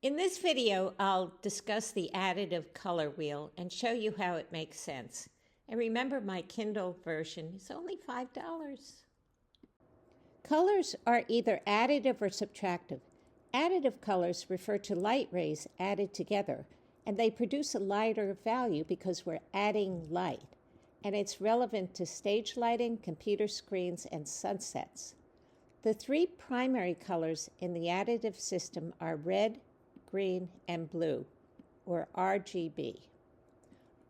In this video, I'll discuss the additive color wheel and show you how it makes sense. And remember, my Kindle version is only $5. Colors are either additive or subtractive. Additive colors refer to light rays added together, and they produce a lighter value because we're adding light. And it's relevant to stage lighting, computer screens, and sunsets. The three primary colors in the additive system are red, green, and blue, or RGB.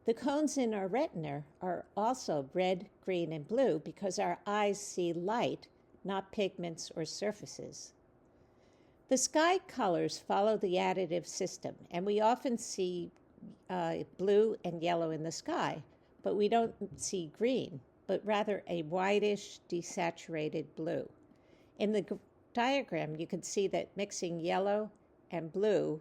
The cones in our retina are also red, green, and blue because our eyes see light, not pigments or surfaces. The sky colors follow the additive system, and we often see blue and yellow in the sky, but we don't see green, but rather a whitish, desaturated blue. In the diagram, you can see that mixing yellow and blue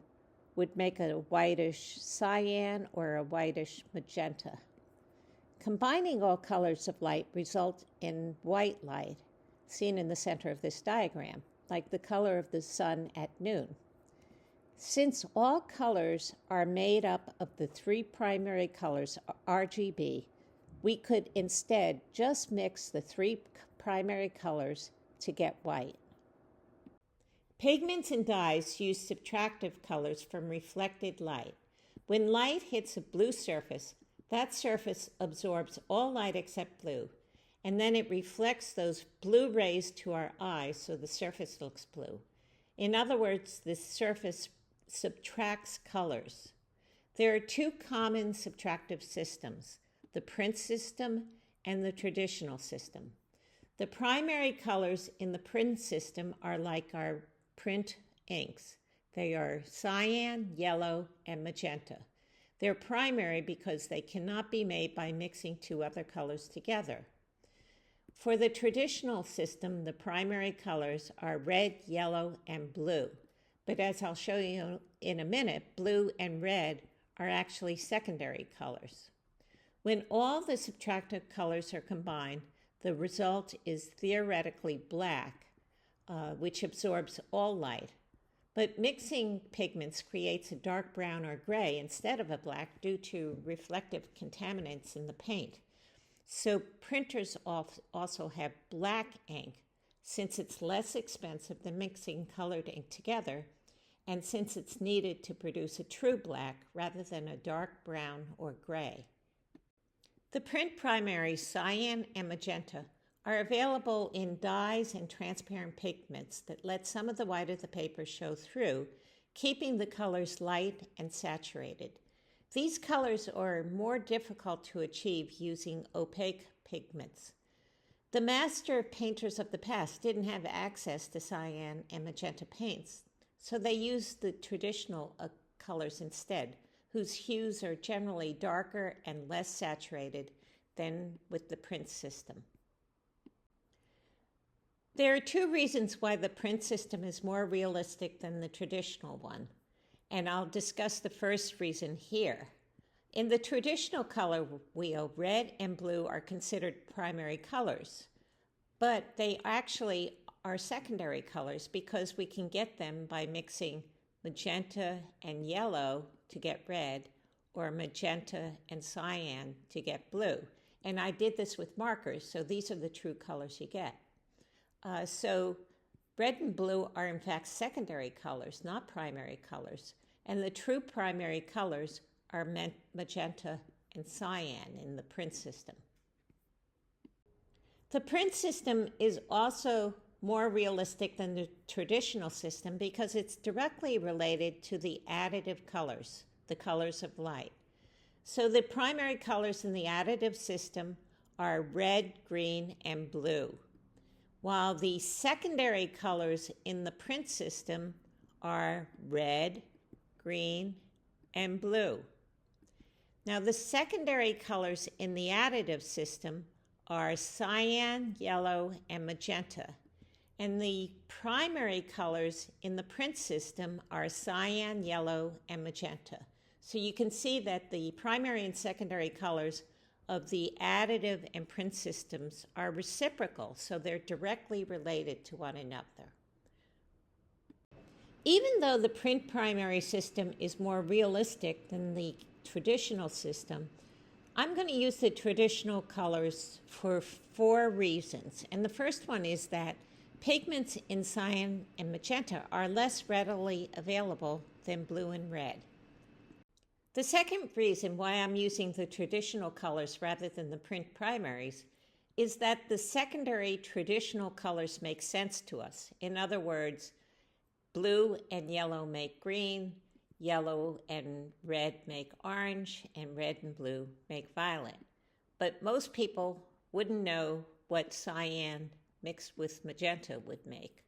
would make a whitish cyan or a whitish magenta. Combining all colors of light results in white light, seen in the center of this diagram, like the color of the sun at noon. Since all colors are made up of the three primary colors, RGB, we could instead just mix the three primary colors to get white. Pigments and dyes use subtractive colors from reflected light. When light hits a blue surface, that surface absorbs all light except blue, and then it reflects those blue rays to our eyes so the surface looks blue. In other words, the surface subtracts colors. There are two common subtractive systems, the print system and the traditional system. The primary colors in the print system are like our print inks. They are cyan, yellow, and magenta. They're primary because they cannot be made by mixing two other colors together. For the traditional system, the primary colors are red, yellow, and blue. But as I'll show you in a minute, blue and red are actually secondary colors. When all the subtractive colors are combined, the result is theoretically black, which absorbs all light. But mixing pigments creates a dark brown or gray instead of a black due to reflective contaminants in the paint. So printers also have black ink since it's less expensive than mixing colored ink together, and since it's needed to produce a true black rather than a dark brown or gray. The print primaries, cyan and magenta, are available in dyes and transparent pigments that let some of the white of the paper show through, keeping the colors light and saturated. These colors are more difficult to achieve using opaque pigments. The master painters of the past didn't have access to cyan and magenta paints, so they used the traditional colors instead, whose hues are generally darker and less saturated than with the print system. There are two reasons why the print system is more realistic than the traditional one, and I'll discuss the first reason here. In the traditional color wheel, red and blue are considered primary colors, but they actually are secondary colors because we can get them by mixing magenta and yellow to get red, or magenta and cyan to get blue. And I did this with markers, so these are the true colors you get. So red and blue are in fact secondary colors, not primary colors. And the true primary colors are magenta and cyan in the print system. The print system is also more realistic than the traditional system because it's directly related to the additive colors, the colors of light. So the primary colors in the additive system are red, green, and blue, while the secondary colors in the print system are red, green, and blue. Now the secondary colors in the additive system are cyan, yellow, and magenta. And the primary colors in the print system are cyan, yellow, and magenta. So you can see that the primary and secondary colors of the additive and print systems are reciprocal, so they're directly related to one another. Even though the print primary system is more realistic than the traditional system, I'm going to use the traditional colors for 4 reasons. And the first one is that pigments in cyan and magenta are less readily available than blue and red. The second reason why I'm using the traditional colors rather than the print primaries is that the secondary traditional colors make sense to us. In other words, blue and yellow make green, yellow and red make orange, and red and blue make violet. But most people wouldn't know what cyan mixed with magenta would make.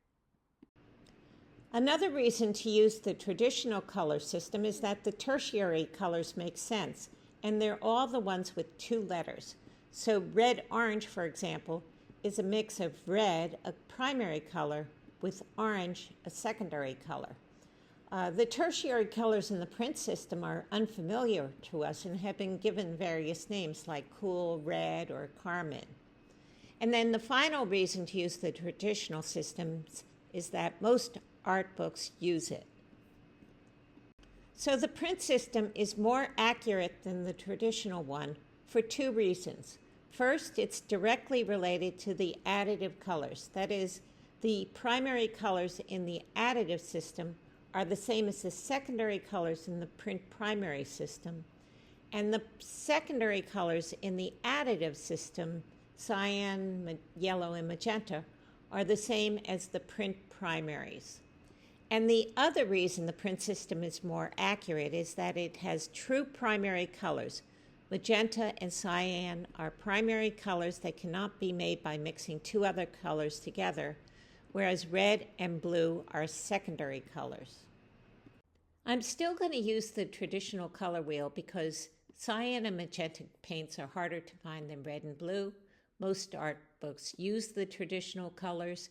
Another reason to use the traditional color system is that the tertiary colors make sense, and they're all the ones with 2 letters. So red-orange, for example, is a mix of red, a primary color, with orange, a secondary color. The tertiary colors in the print system are unfamiliar to us and have been given various names like cool, red, or carmine. And then the final reason to use the traditional systems is that most art books use it. So the print system is more accurate than the traditional one for 2 reasons. First, it's directly related to the additive colors. That is, the primary colors in the additive system are the same as the secondary colors in the print primary system. And the secondary colors in the additive system, cyan, yellow, and magenta, are the same as the print primaries. And the other reason the print system is more accurate is that it has true primary colors. Magenta and cyan are primary colors that cannot be made by mixing 2 other colors together, whereas red and blue are secondary colors. I'm still going to use the traditional color wheel because cyan and magenta paints are harder to find than red and blue. Most art books use the traditional colors,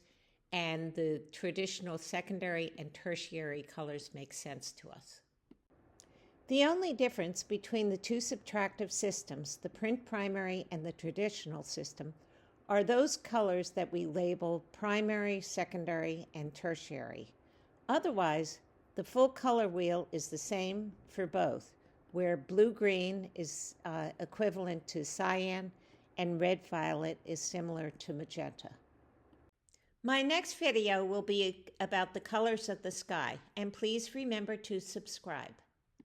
and the traditional secondary and tertiary colors make sense to us. The only difference between the 2 subtractive systems, the print primary and the traditional system, are those colors that we label primary, secondary, and tertiary. Otherwise, the full color wheel is the same for both, where blue-green is equivalent to cyan and red-violet is similar to magenta. My next video will be about the colors of the sky, and please remember to subscribe.